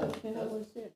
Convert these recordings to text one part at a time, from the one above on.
Okay, how was it?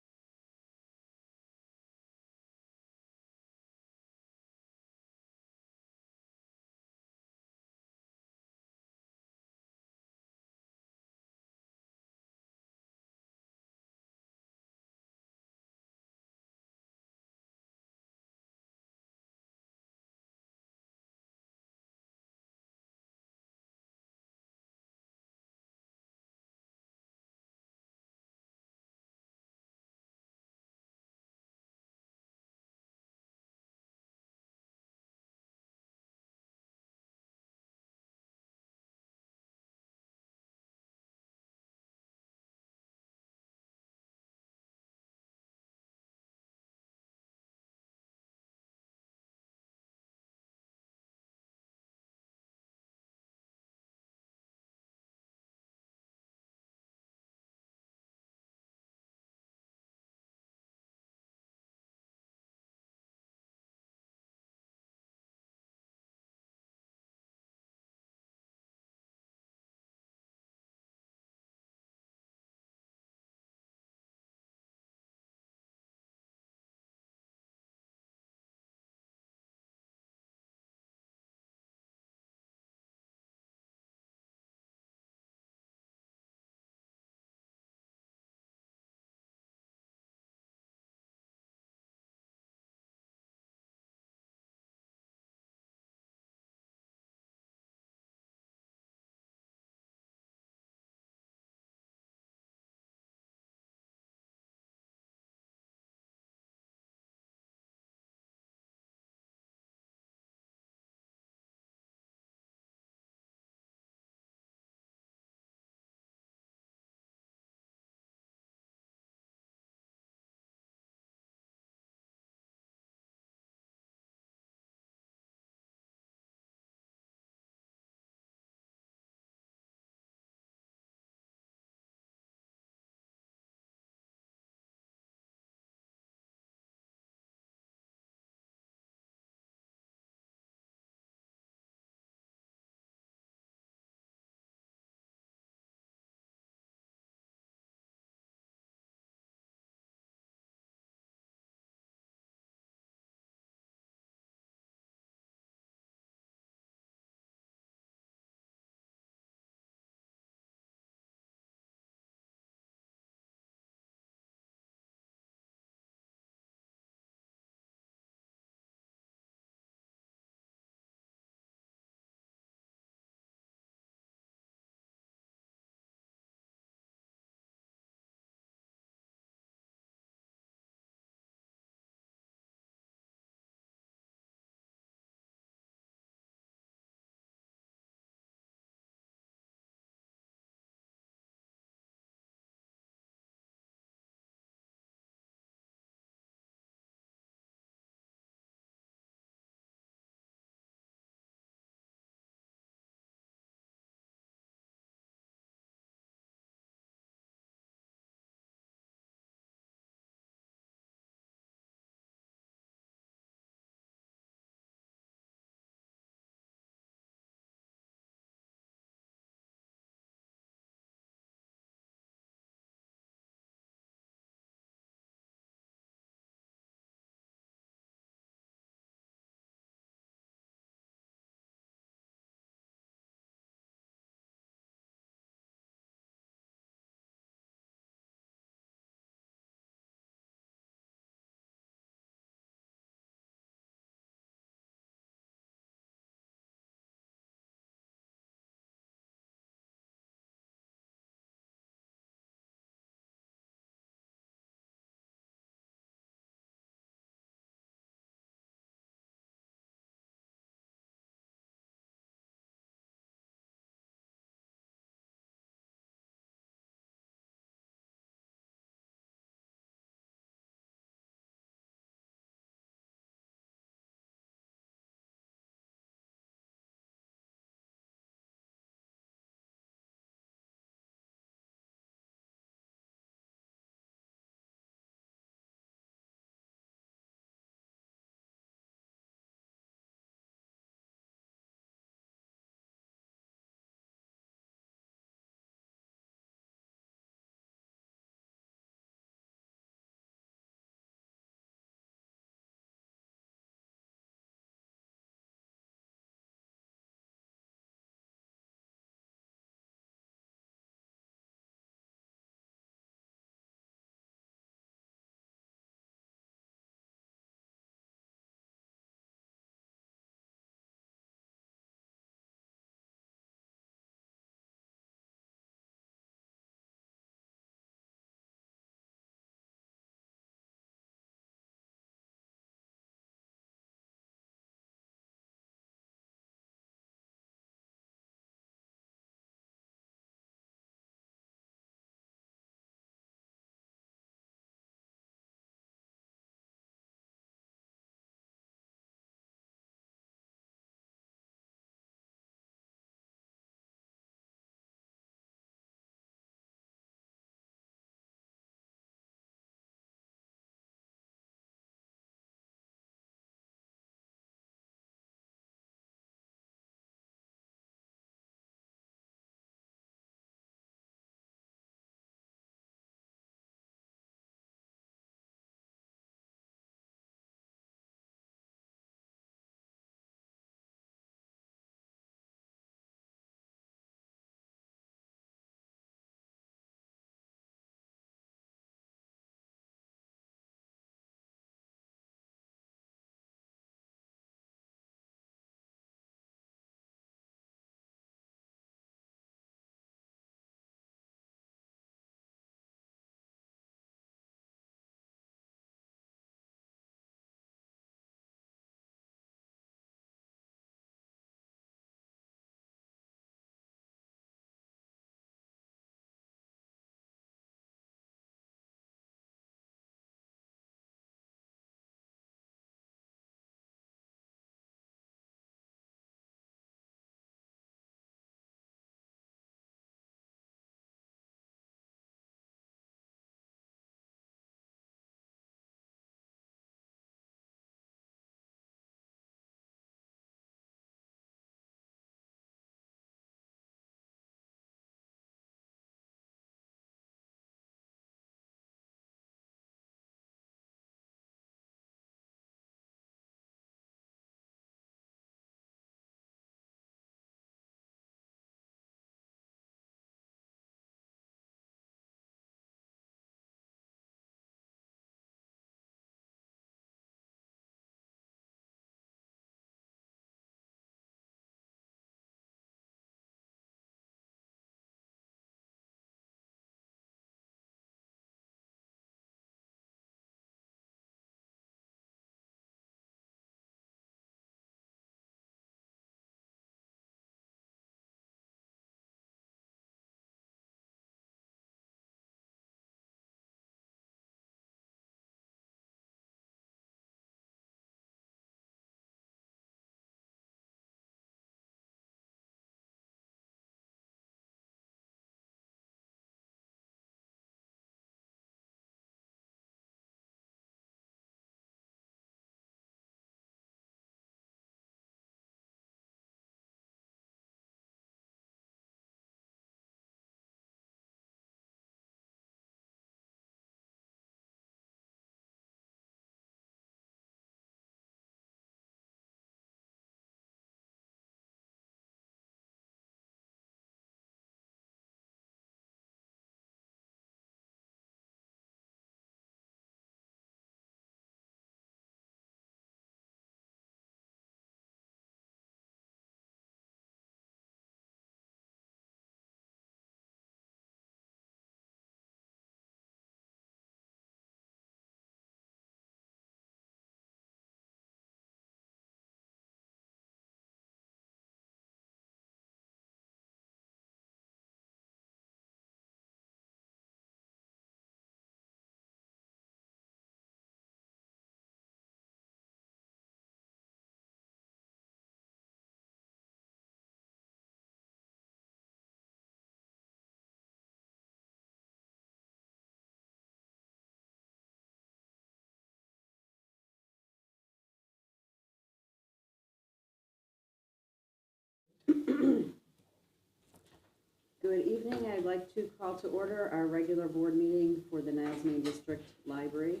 Good evening. I'd like to call to order our regular board meeting for the Niles Main District Library,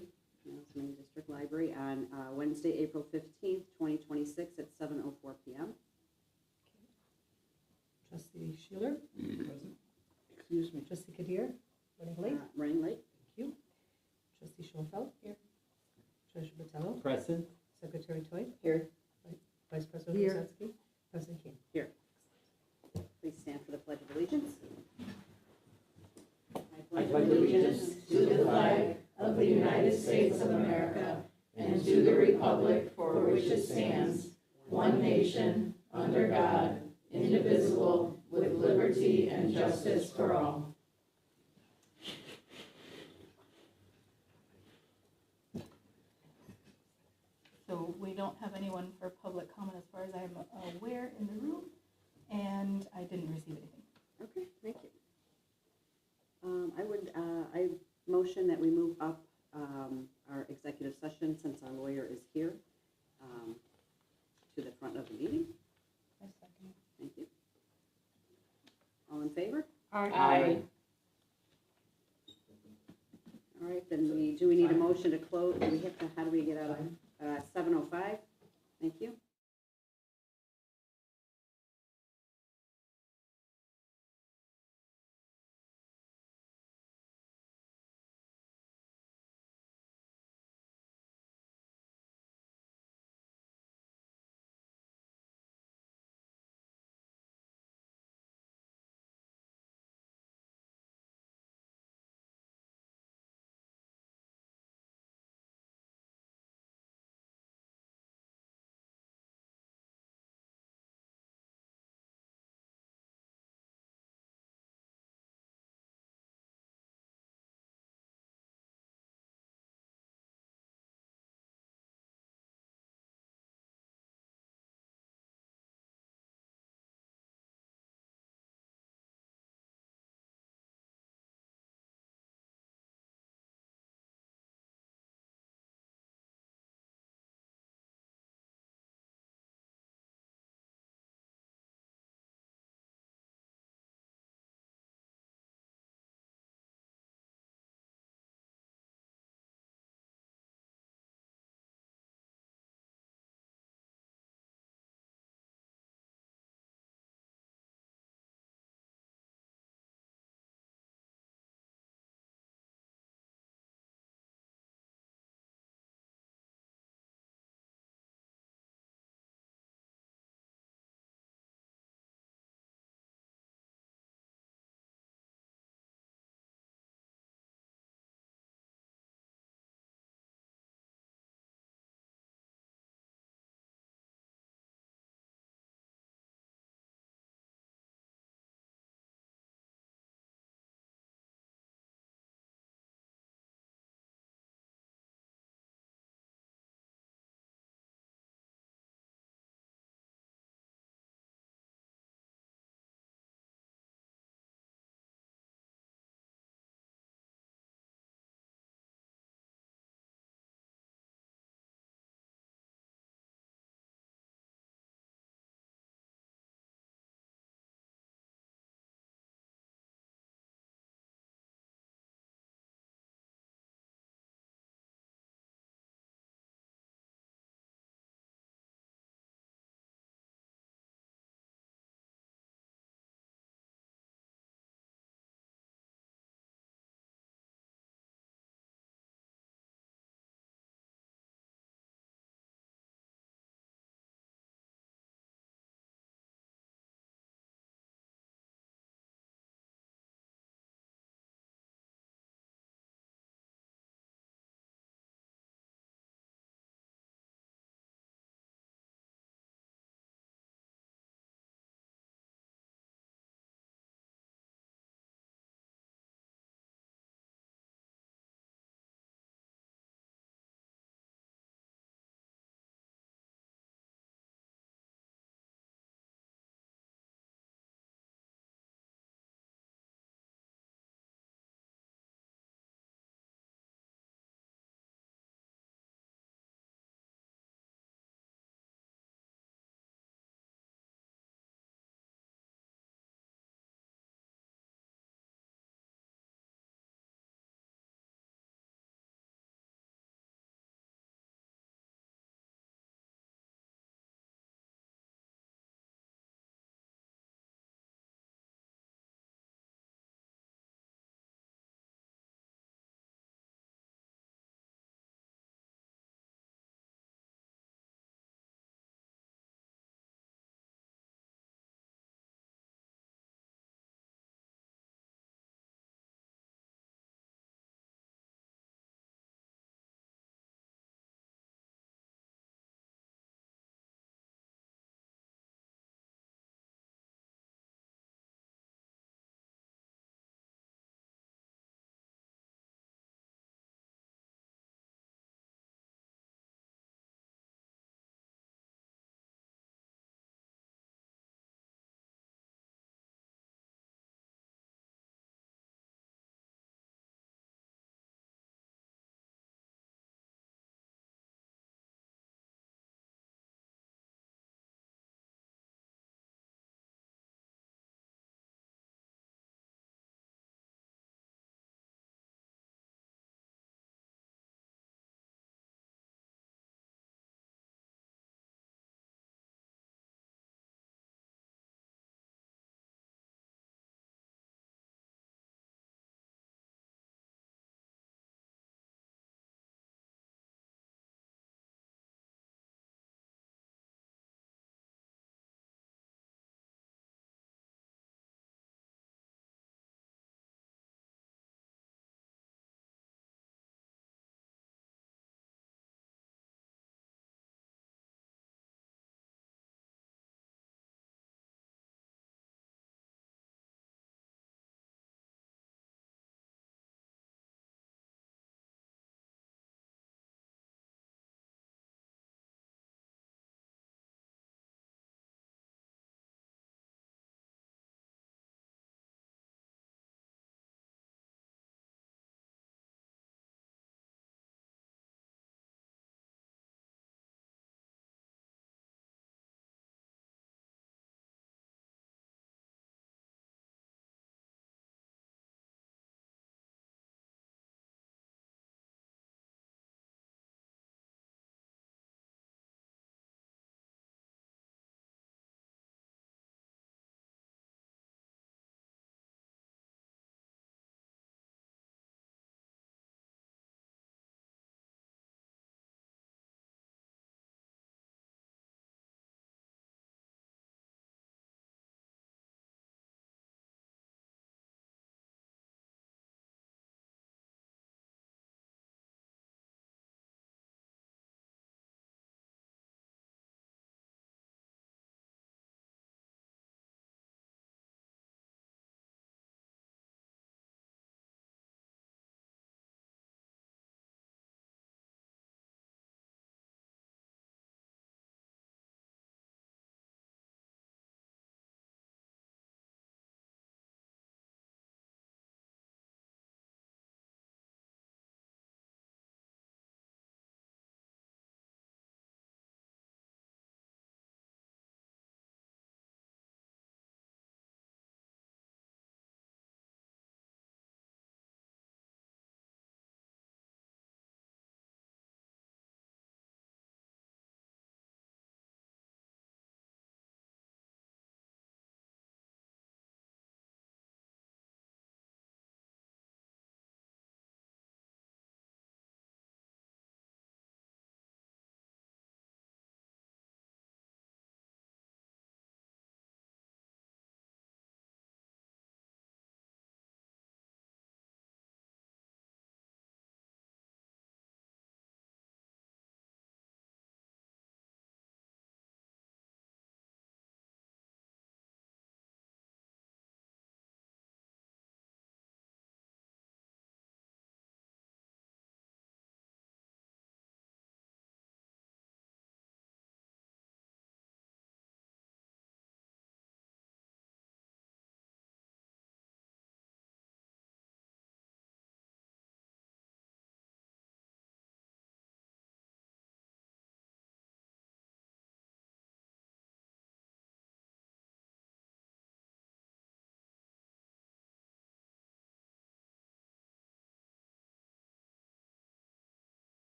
on Wednesday, April 15th, 2026 at 7:04 p.m. Trustee Schuler? Present. Excuse me. Trustee Kadir? Running late? Running late. Thank you. Trustee Schoenfeld? Here. Treasurer Botello? Present. Secretary Toy? Here. Vice President Here. Rosensky? President King? Here. Please stand for the Pledge of Allegiance. I pledge allegiance to the flag of the United States of America and to the republic for which it stands, one nation, under God, indivisible, with liberty and justice for all. So we don't have anyone for public comment as far as I'm aware in the room, and I didn't receive anything. Okay, thank you. I motion that we move up our executive session, since our lawyer is here, to the front of the meeting. Thank you. All in favor? Aye. All right, then do we need a motion to close? Do we have to, how do we get out of 7:05? Thank you.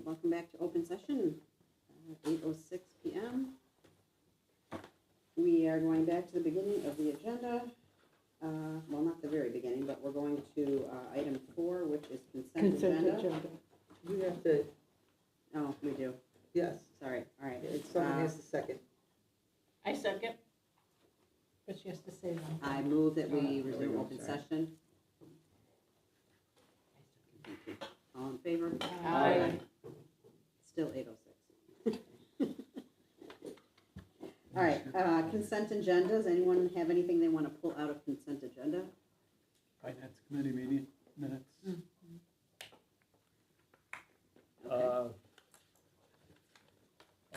welcome back to open session, 8:06 PM. We are going back to the beginning of the agenda. Well, not the very beginning, but we're going to item 4, which is consent agenda. You have to, Oh, we do. yes, Sorry. All right. It's, someone has to second. I second. But she has to say one. I move that we Oh, resume open sorry. session. Thank you. All in favor? Aye. Still 8:06. All right, consent agendas. Anyone have anything they want to pull out of consent agenda? Finance committee meeting minutes. Okay.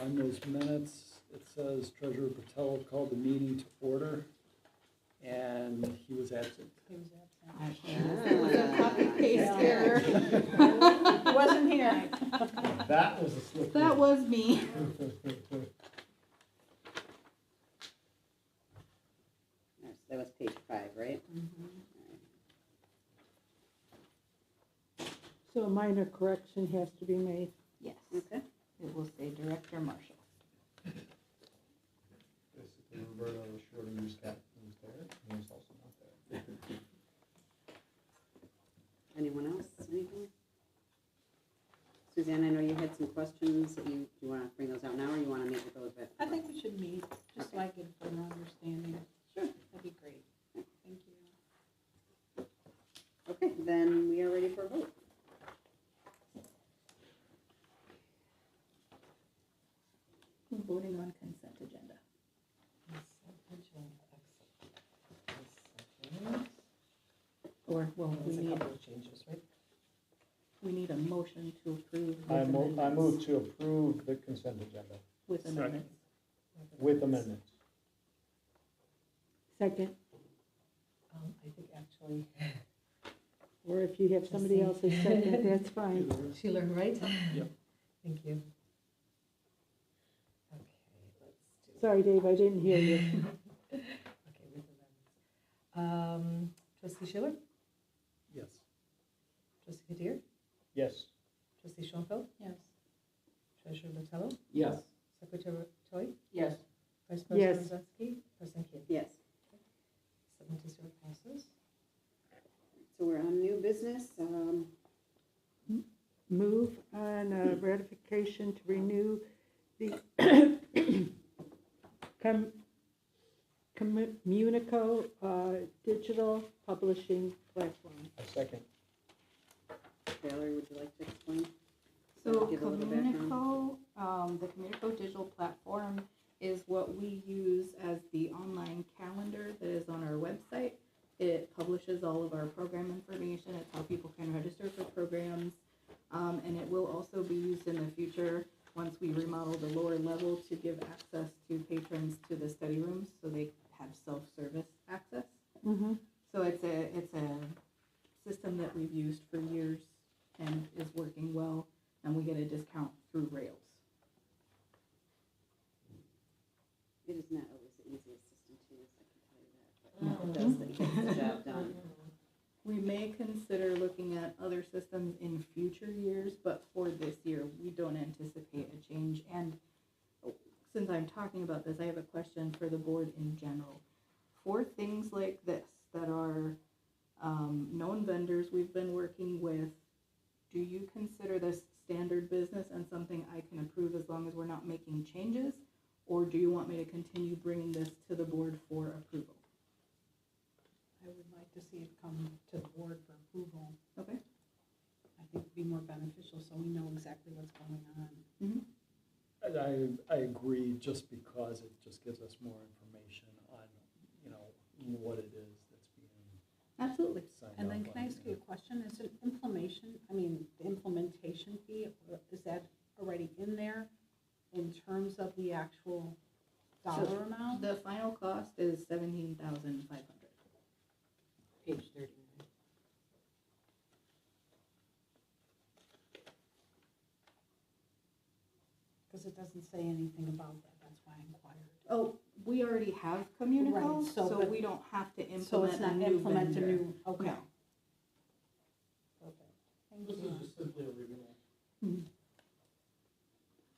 On those minutes, it says Treasurer Patel called the meeting to order, and he was absent. He was absent. It was a copy paste error. Wasn't here. That was a slip. That was me. That was page 5, right? So a minor correction has to be made. Yes, Okay. it will say Director Marshall. Basically, Roberto Schrodinger's captain was there, and he was also not there. Anyone else? Anything? Suzanne, I know you had some questions that you want to bring those out now, or you want to meet with those at? I think we should meet, just so I get a better understanding. Sure. That'd be great. Thank you. Okay, then we are ready for a vote. We're voting on consent agenda. Or, well, we There's a need, couple of changes, right? we need a motion to approve I with move amendments. to approve the consent agenda With Second. amendments. with amendments. Second, I think actually, or if you have somebody else's second, that's fine. she learned right? Yep. Thank you. Okay, let's do. Sorry, Dave, I didn't hear you. Okay, with amendments. Trustee Schiller? Yes. Trustee Kadir? Yes. Trustee Schoenfeld? Yes. Treasurer Botello? Yes. Secretary Toy? Yes. Vice Yes. President Rozensky? President King? Yes. 7-0 passes. So we're on new business. Move on ratification to renew the Communico digital publishing platform. A second. Valerie, would you like to explain? So Give a little background. Communico, the Communico digital platform is what we use as the online calendar that is on our website. It publishes all of our program information. It's how people can register for programs. And it will also be used in the future, once we remodel the lower level, to give access to patrons to the study rooms, so they have self-service access. Mm-hmm. So it's a system that we've used for years and is working well, and we get a discount through Rails. It is not always the easiest system to use, I can tell you that, but it does the job done. We may consider looking at other systems in future years, but for this year, we don't anticipate a change. And since I'm talking about this, I have a question for the board in general. For things like this that are known vendors we've been working with, do you consider this standard business and something I can approve as long as we're not making changes? Or do you want me to continue bringing this to the board for approval? I would like to see it come to the board for approval. Okay. I think it'd be more beneficial so we know exactly what's going on. Mm-hmm. I agree, just because it just gives us more information on, what it is that's being Absolutely. signed And then off can I on. ask you a question? Is it the implementation fee, is that already in there in terms of the actual dollar amount? The final cost is $17,500. Page 39. Because it doesn't say anything about that, that's why I inquired. Oh, we already have Communico, Right, so so but- we don't have to So implement it's a not new implement a vendor. new, okay. No. Perfect. Thank you. simply a renewal.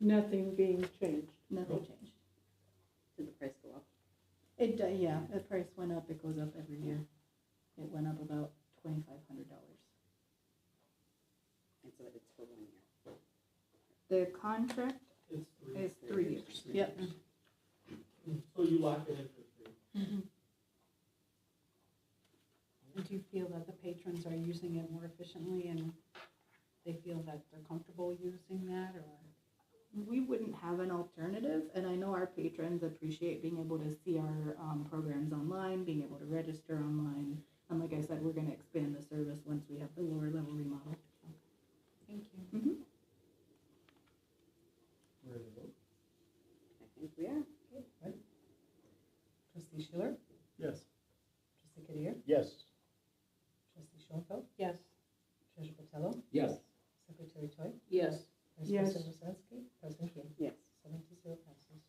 Nothing being changed. Nothing changed. Did the price go up? Yeah, the price went up, it goes up every year. It went up about $2,500. And so it's for 1 year. The contract is 3 years. Yep. So you lock it in for free. And do you feel that the patrons are using it more efficiently and they feel that they're comfortable using that, or? We wouldn't have an alternative, and I know our patrons appreciate being able to see our programs online, being able to register online. And like I said, we're gonna expand the service once we have the lower level remodel. Thank you. Ready to vote? I think we are. Trustee Schuler? Yes. Trustee Kadir? Yes. Trustee Schoenfeld? Yes. Treasurer Patello? Yes. Secretary Toy? Yes. Vice Yes. President Rosansky? President King? Yes. 7-0 passes.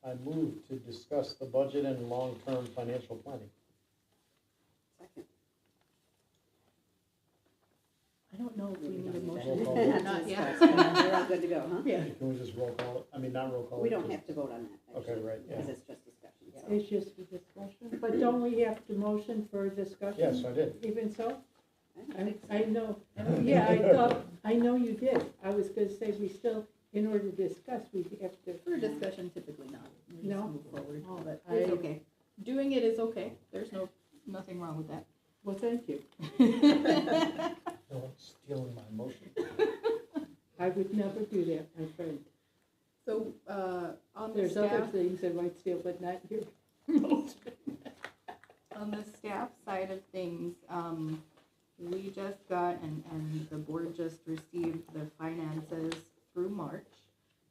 I move to discuss the budget and long-term financial planning. Second. I don't know if we need a Roll motion. call. Not yet. We're all good to go, huh? Yeah. Can we just roll call it? I mean, not roll call. We it, don't just- have to vote on that, Okay, actually, right, yeah. because it's just discussion, so. It's just a discussion, but don't we have to motion for discussion? Yes, I did. Even so? I don't think so. I know, yeah, I know you did. I was gonna say, we still, in order to discuss, we have to. For discussion, typically not. We just No? move forward, Oh, but I- it's okay. Doing it is okay. There's nothing wrong with that. Well, thank you. No one's stealing my motion. I would never do that, my friend. So, on the There's other staff, things I might steal, but not your motion. on the staff side of things, we just got, and the board just received the finances through March,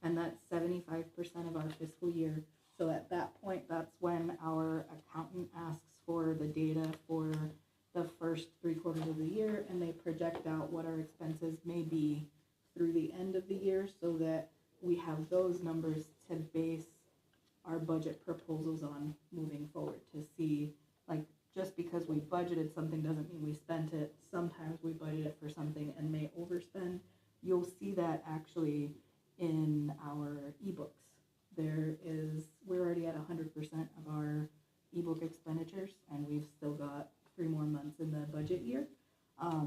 and that's 75% of our fiscal year. So at that point, that's when our accountant asks for the data for the first 3 quarters of the year, and they project out what our expenses may be through the end of the year, so that we have those numbers to base our budget proposals on moving forward, to see, like, just because we budgeted something doesn't mean we spent it. Sometimes we budgeted for something and may overspend. You'll see that actually in our ebooks. We're already at 100% of our ebook expenditures, and we've still got 3 more months in the budget year.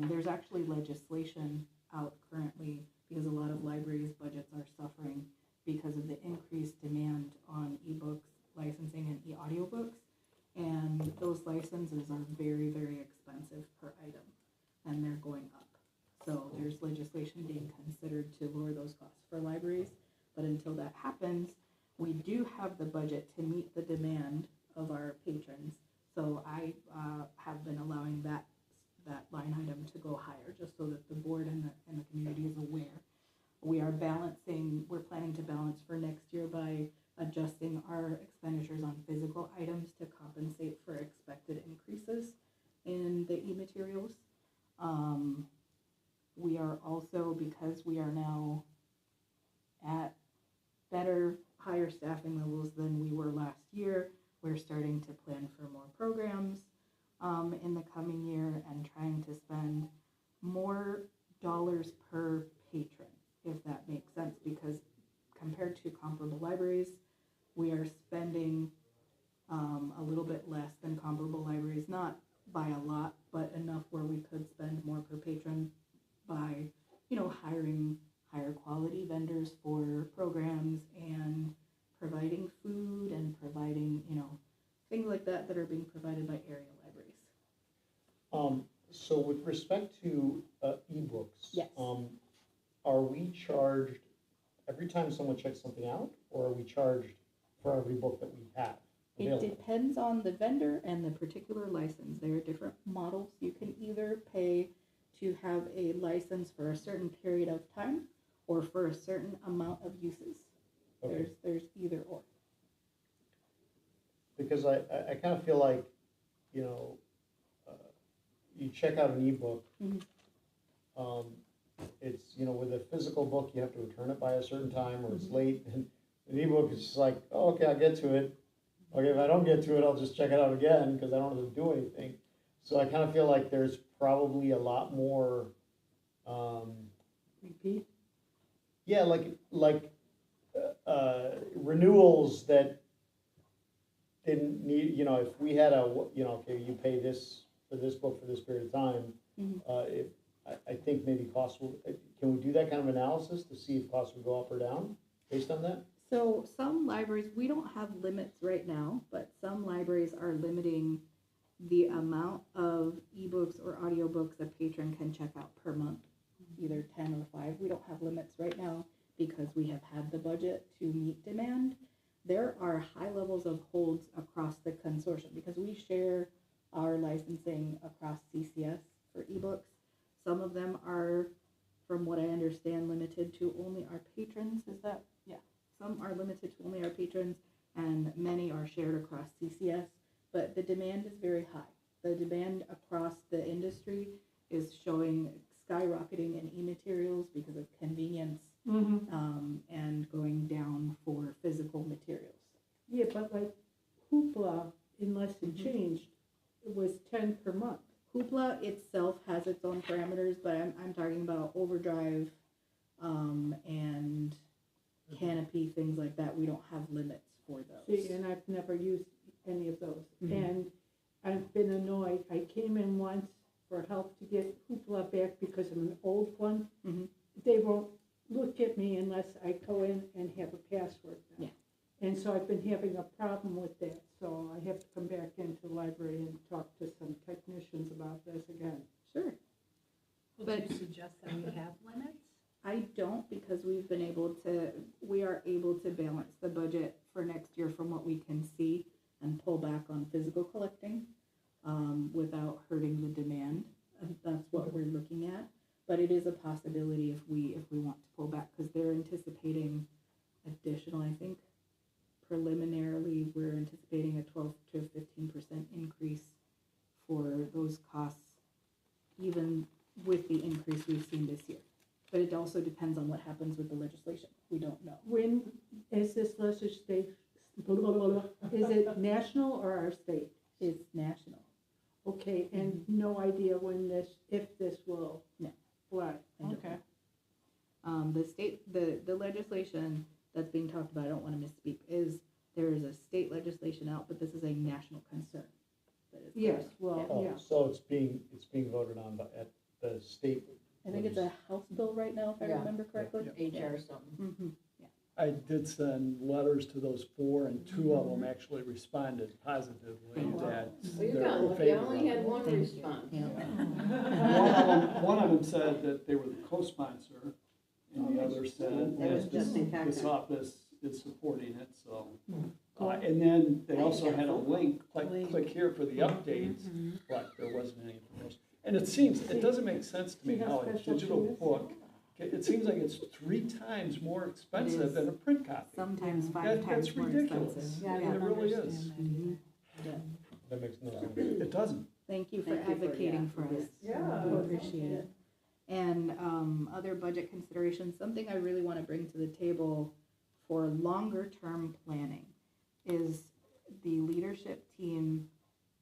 There's actually legislation out currently, because a lot of libraries' budgets are suffering because of the increased demand on ebooks, licensing, and e-audiobooks. And those licenses are very, very expensive per item, and they're going up. So there's legislation being considered to lower those costs for libraries, but until that happens, we do have the budget to meet the demand of our patrons. So I have been allowing that line item to go higher, just so that the board and the community is aware. We're planning to balance for next year by adjusting our expenditures on physical items to compensate for expected increases in the e-materials. We are also, because we are now at higher staffing levels than we were last year, we're starting to plan for more programs in the coming year, and trying to spend more dollars per patron, if that makes sense, because compared to comparable libraries, we are spending a little bit less than comparable libraries, not by a lot, but enough where we could spend more per patron by, hiring higher quality vendors for programs and providing food and providing, things like that are being provided by area libraries. So with respect to ebooks, Yes. Are we charged every time someone checks something out, or are we charged for every book that we have It available? depends on the vendor and the particular license. There are different models. You can either pay to have a license for a certain period of time or for a certain amount of uses. Okay. There's either or. Because I kind of feel like, you check out an ebook, Mhm. it's, with a physical book, you have to return it by a certain time, or it's late, and an ebook is just like, oh, okay, I'll get to it. Okay, if I don't get to it, I'll just check it out again, because I don't have to do anything. So I kind of feel like there's probably a lot more, Repeat? Yeah, renewals that didn't need, you know, if we had okay, you pay this for this book for this period of time, Mhm. I think maybe costs will, can we do that kind of analysis to see if costs will go up or down based on that? So some libraries, we don't have limits right now, but some libraries are limiting the amount of ebooks or audiobooks a patron can check out per month, either 10 or 5. We don't have limits right now because we have had the budget to meet demand. There are high levels of holds across the consortium because we share our licensing across CCS for ebooks. Some of them are, from what I understand, limited to only our patrons. Is that? Yeah. Some are limited to only our patrons, and many are shared across CCS. But the demand is very high. The demand across the industry is showing skyrocketing in e-materials because of convenience, and going down for physical materials. Yeah, but like Hoopla, unless it changed, it was 10 per month. Hoopla itself has its own parameters, but I'm talking about Overdrive, and Canopy, things like that. We don't have limits for those. See, and I've never used any of those. And I've been annoyed. I came in once for help to get Hoopla back because of an old one. Mhm. They won't look at me unless I go in and have a password now. Yeah. And so I've been having a problem with that. So I have to come back into the library and talk to some technicians about this again. Sure. Would But- you suggest that we have limits? I don't, because we are able to balance the budget for next year from what we can see and pull back on physical collecting, without hurting the demand. And that's what we're looking at. But it is a possibility if we want to pull back, because they're anticipating additional, I think, preliminarily, we're anticipating a 12 to 15% increase for those costs, even with the increase we've seen this year. But it also depends on what happens with the legislation. We don't know. When is this legislation, is it national or our state? It's national. Okay, and no idea when if this will No. fly. I don't Okay. know. The legislation that's being talked about, I don't want to misspeak, there is a state legislation out, but this is a national concern. That is Yes, well, Oh, yeah. so it's being voted on at the state. I think it's a House bill right now, if I Yeah. remember correctly. HR something. Mm-hmm. I did send letters to those 4, and 2 of them actually responded positively Oh, wow. that Well, you they're got in lucky, I favor only of had it. one Thank you. response. One of them said that they were the co-sponsor, and the other said That was that Justin this Cochran. office is supporting it, so. And then they I also got a had a phone call. link, click here for the updates, but there wasn't any information. And it doesn't make sense to me See how how a special digital she is? book, it seems like it's 3 times more expensive is. than a print copy. Sometimes 5 That's times more ridiculous. expensive. Yeah, I It don't really is. understand that either. Yeah. That makes no sense. It doesn't. Thank you for Thank you for- advocating yeah, for yes. us. Yeah. We appreciate it. And other budget considerations, something I really want to bring to the table for longer term planning is the leadership team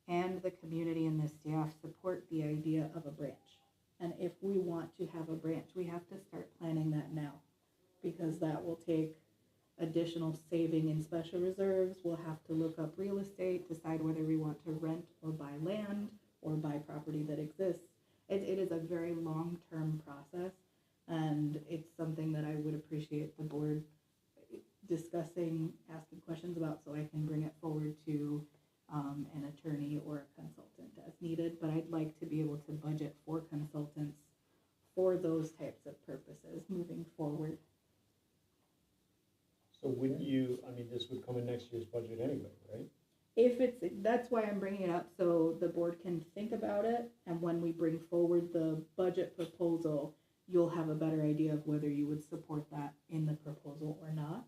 and the community and the staff support the idea of a branch. And if we want to have a branch, we have to start planning that now, because that will take additional saving in special reserves. We'll have to look up real estate, decide whether we want to rent or buy land or buy property that exists. It is a very long-term process, and it's something that I would appreciate the board discussing, asking questions about, so I can bring it forward to an attorney or a consultant as needed. But I'd like to be able to budget for consultants for those types of purposes moving forward. So wouldn't you, I mean, this would come in next year's budget anyway, right? That's why I'm bringing it up, so the board can think about it, and when we bring forward the budget proposal, you'll have a better idea of whether you would support that in the proposal or not.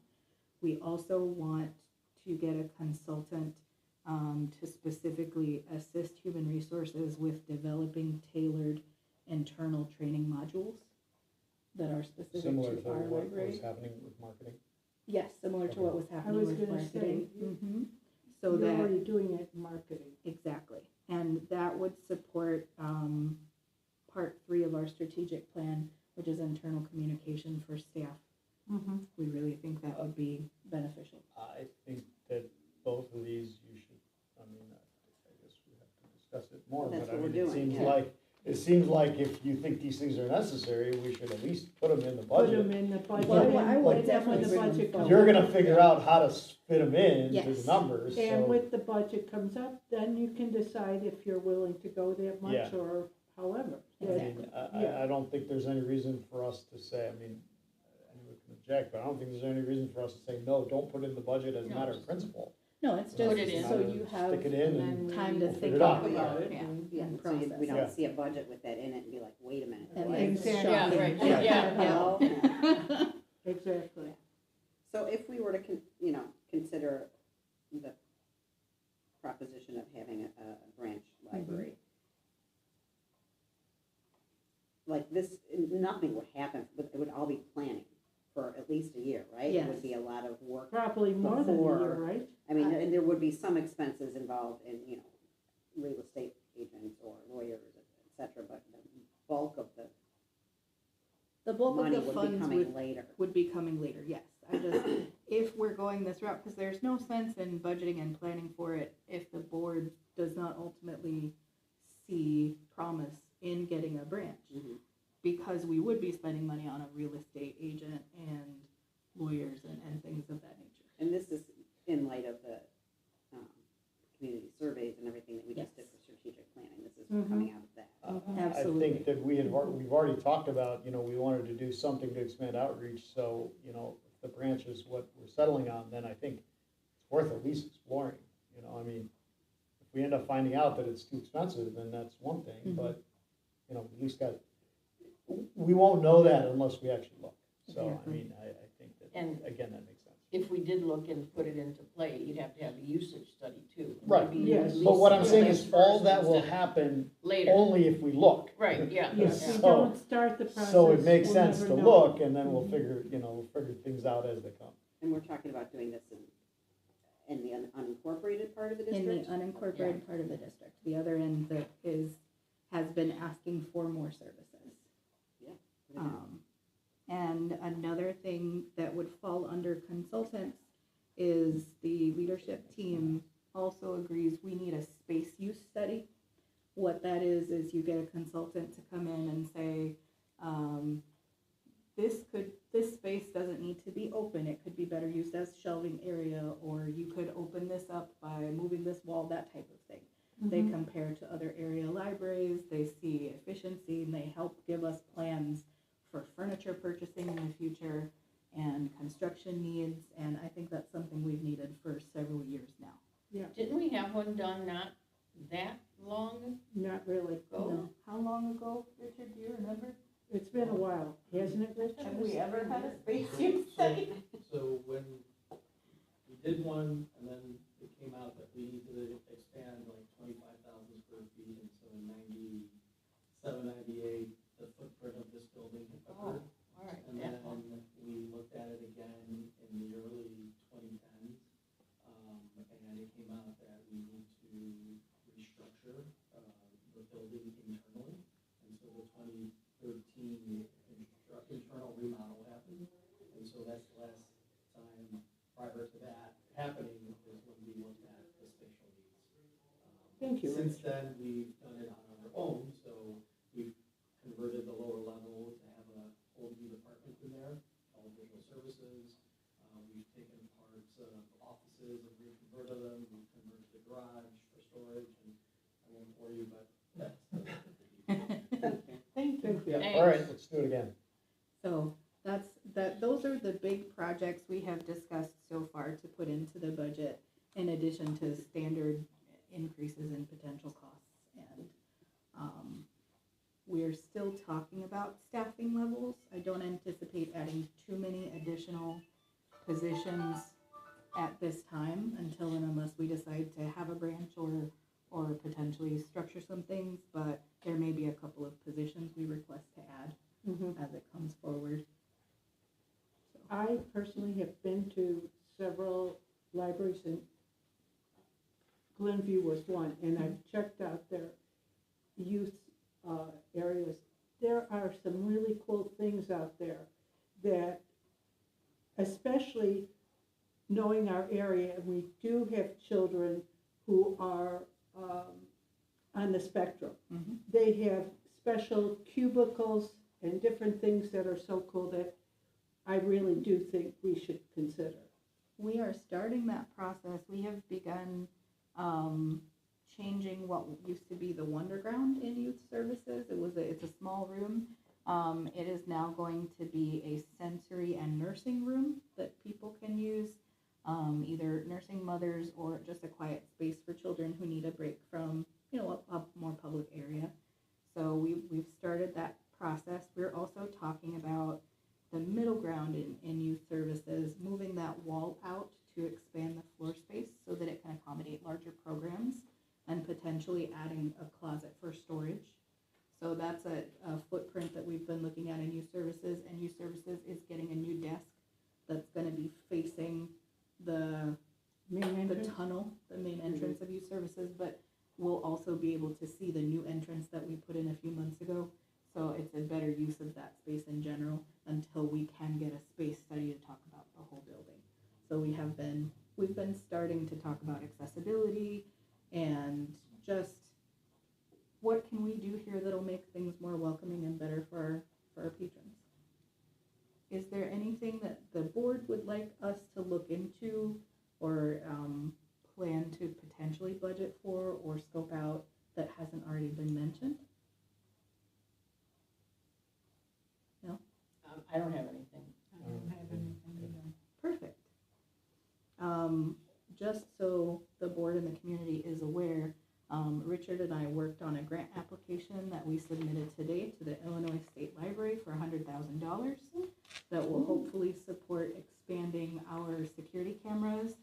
We also want to get a consultant to specifically assist human resources with developing tailored internal training modules that are specific Similar to to our what library. was happening with marketing. Yes, similar to what was happening was with gonna marketing. say, Mhm. So You're that, already doing it in marketing. exactly, and that would support part 3 of our strategic plan, which is internal communication for staff We really think that would be beneficial. I think that both of these you should, I mean, I guess we have to discuss it more, That's but I what mean, we're doing, yeah. it seems like if you think these things are necessary, we should at least put them in the Put them budget. in the budget. Well, I would and definitely when the bring them budget comes You're up- gonna figure out how to fit them in to Yes. the numbers, And so, with the budget comes up, then you can decide if you're willing to go that much Yeah. or however. I mean, I don't think there's any reason for us to say, I mean, anyone can object, but I don't think there's any reason for us to say, no, don't put it in the budget as a No. matter of principle. No, it's Put just it in. so you have Stick it in and time to we'll think figure it out. about it, yeah, Yeah, and so you- process. we Yeah. don't see a budget with that in it and be like, wait a minute. And what? then Exactly. Yeah, shocking. right, Yeah. yeah. Exactly. So if we were to, consider the proposition of having a branch library, like this, nothing would happen, but it would all be planning for at least a year, right? It Yes. would be a lot of work. Probably more than a year, Before- right? I mean, and there would be some expenses involved in, real estate agents or lawyers, et cetera, but the bulk of the The bulk money of the would be funds coming later. would be coming later, yes. I just, if we're going this route, because there's no sense in budgeting and planning for it if the board does not ultimately see promise in getting a branch. Mhm. Because we would be spending money on a real estate agent and lawyers and things of that nature. And this is in light of the community surveys and everything that we just did Yes. for strategic planning. This is Mhm. coming out of that. Mhm. I Absolutely. think that we've already talked about, we wanted to do something to expand outreach, so, if the branch is what we're settling on, then I think it's worth at least exploring, I mean, if we end up finding out that it's too expensive, then that's one thing, Mhm. but, we at least we won't know that unless we actually look. So, I Exactly. mean, I think that, And- again, that makes sense. If we did look and put it into play, you'd have to have a usage study too. Right. Maybe Yes. at But what I'm least saying place is, all first that will instead of happen Later, only if we look. right, yeah. Yes, we So- don't start the process. So it makes we'll sense never to know. look, and then we'll Mhm. figure things out as they come. And we're talking about doing this in the unincorporated part of the In the district? unincorporated part of the district, the other end that has been asking for more services. And another thing that would fall under consultants is the leadership team also agrees we need a space use study. What that is you get a consultant to come in and say, this space doesn't need to be open, it could be better used as shelving area, or you could open this up by moving this wall, that type of thing. They Mhm. compare to other area libraries, they see efficiency, and they help give us plans for furniture purchasing in the future and construction needs, and I think that's something we've needed for several years now. Didn't we have one done not that long Not really. ago? No. How long ago, Richard, do you remember? It's been a while, hasn't it, Rich? Have we ever had a space use study? So when we did one, and then it came out that we needed to expand like 25,000 square feet, and so in 97, 98, the footprint of this building had covered. All right, And that one. then we looked at it again in the early 2010s, and it came out that we need to restructure the building internally. And so the 2013 internal remodel happened, and so that's the last time prior to that happening is when we looked at the spatial needs. Thank you, Since Rich. then, we've done it on our own, so we've converted the lower level to have a whole new department in there, called visual services. We've taken parts of offices and reconverted them, we've converted the garage for storage, and I won't bore you, but that's. Thank you. Yeah, all right, let's do it again. So those are the big projects we have discussed so far to put into the budget, in addition to standard increases in potential costs. And we're still talking about staffing levels. I don't anticipate adding too many additional positions at this time until and unless we decide to have a branch or potentially structure some things, but there may be a couple of positions we request to add Mhm. as it comes forward. I personally have been to several libraries, and Glenview was one, and I've checked out their youth areas. There are some really cool things out there that especially knowing our area, and we do have children who are on the spectrum. Mhm. They have special cubicles and different things that are so cool that I really do think we should consider. We are starting that process. We have begun changing what used to be the Wonderground in youth services. It's a small room. It is now going to be a sensory and nursing room that people can use, either nursing mothers or just a quiet space for children who need a break from, a more public area. So we've started that process. We're also talking about the middle ground in youth services, moving that wall out to expand the floor space so that it can accommodate larger programs and potentially adding a closet for storage. So that's a footprint that we've been looking at in youth services, and youth services is getting a new desk that's gonna be facing the tunnel, the main entrance of youth services, but we'll also be able to see the new entrance that we put in a few months ago. So it's a better use of that space in general until we can get a space study to talk about the whole building. So we've been starting to talk about accessibility and just what can we do here that'll make things more welcoming and better for our patrons. Is there anything that the board would like us to look into or plan to potentially budget for or scope out that hasn't already been mentioned? I don't have anything. I don't have anything either. Perfect. Just so the board and the community is aware, Richard and I worked on a grant application that we submitted today to the Illinois State Library for $100,000 that will hopefully support expanding our security cameras,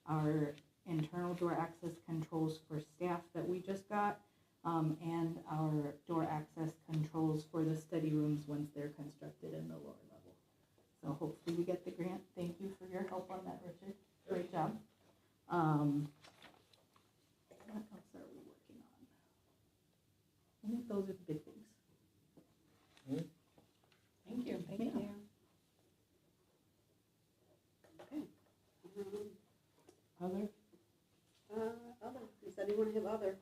our internal door access controls for staff that we just got, and our door access controls for the study rooms once they're constructed in the lower level. So hopefully we get the grant. Thank you for your help on that, Richard. Great job. What else are we working on? I think those are the big things. Thank you. Thank Yeah. you. Okay. Other? Other, does anyone have other?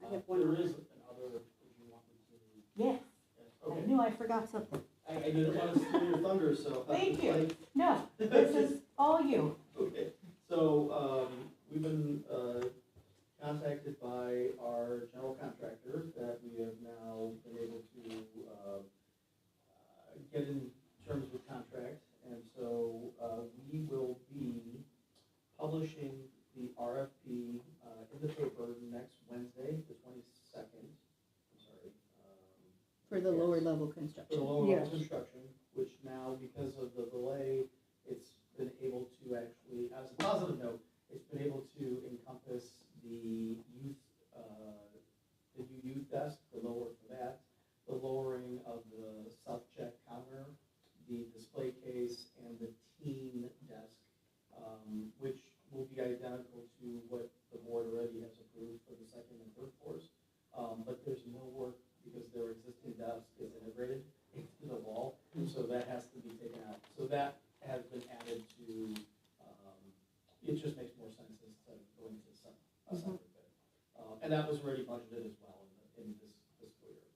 I have one. There is an other, if you want me to. Yes, I Okay. knew I forgot something. I didn't want to steal your thunder, so. Thank you. No, this is all you. Okay, so, we've been, contacted by our general contractor that we have now been able to, get in terms with contract. And so, we will be publishing the RFP, in the paper next Wednesday, the 22nd. I'm sorry. For the Yes. lower level For the construction. lower Yes. level construction, which now, because of the delay, it's been able to actually, as a positive note, it's been able to encompass the youth, the new youth desk, the lower for that, the lowering of the self-check counter, the display case, and the teen desk, which will be identical to what the board already has approved for the second and third floors. But there's no work because their existing desk is integrated into the wall, so that has to be taken out. So that has been added to, it just makes more sense instead of going to a separate bid. And that was already budgeted as well in this fiscal year.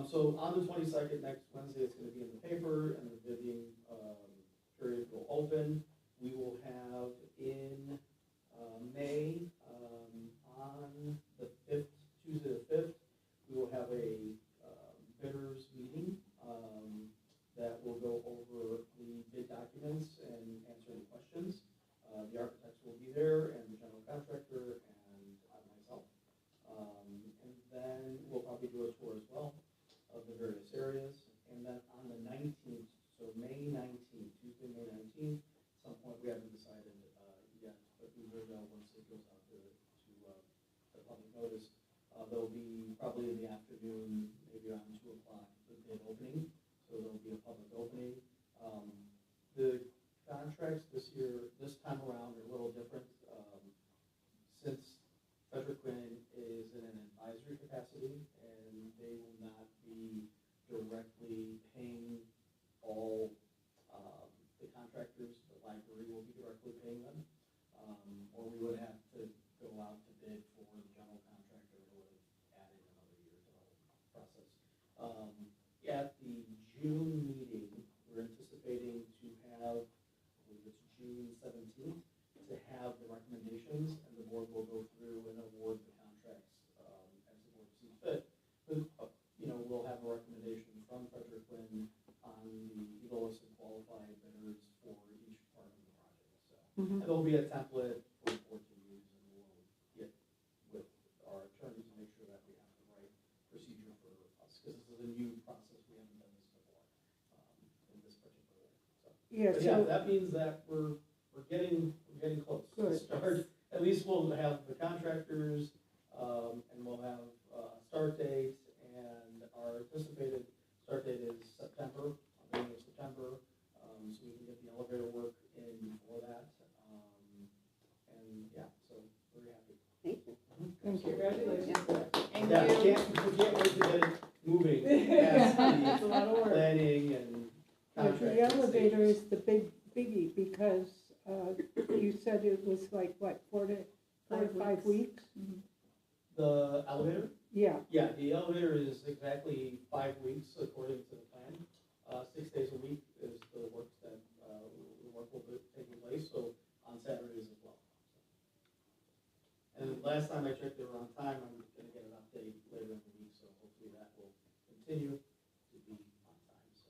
So on the 22nd, next Wednesday, it's gonna be in the paper and the bidding, period will open. We will have in, May, on the 5th, Tuesday the 5th, we will have a bidders meeting that will go over the bid documents and answer any questions. The architects will be there, and the general contractor, and myself. And then we'll probably do a tour as well of the various areas. And then on the 19th, so May 19th, Tuesday, May 19th, at some point, we haven't decided yet, but we will know once it goes out to the public notice. There'll be probably in the afternoon, maybe around 2 o'clock, the bid opening, so there'll be a public opening. The contracts this year, this time around, are a little different. Since Frederick Quinn is in an advisory capacity, and they will not be directly paying all At the June meeting, we're anticipating to have, I believe it's June 17th, to have the recommendations, and the board will go through and award the contracts as the board sees fit. But, we'll have a recommendation from Frederick Quinn on the lowest and qualified bidders for each part of the project. So, and there'll be a template for the board to use, and we'll get with our attorneys to make sure that we have the right procedure for us, because this is a new process. We haven't done this before in this particular way. So, Yeah, but yeah, so, that means that we're getting close to Good. start. At least we'll have the contractors, and we'll have a start date, and our anticipated start date is September, beginning of September, so we can get the elevator work in before that. And yeah, so very happy. Thank you. thank you. Congratulations. Yeah, we can't wait to get it moving. Past It's a lot of the work. planning and But contracting the elevator stages. is the big biggie, because, you said it was like, what, 4 to 5 weeks? Mhm. The elevator? Yeah, Yeah, the elevator is exactly 5 weeks according to the plan. 6 days a week is the work that, the work will be taking place, so on Saturdays as well. And last time I checked, they were on time. I'm gonna get an update later in the week, so hopefully that will continue to be on time, so.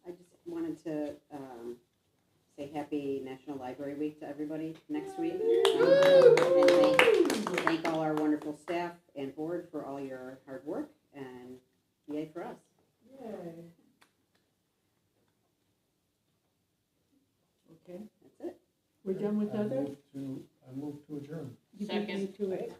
I just wanted to say happy National Library Week to everybody next week. And thank all our wonderful staff and board for all your hard work, and yay for us. okay. That's it. We're done with I other? move to adjourn. You beat me Second. to it.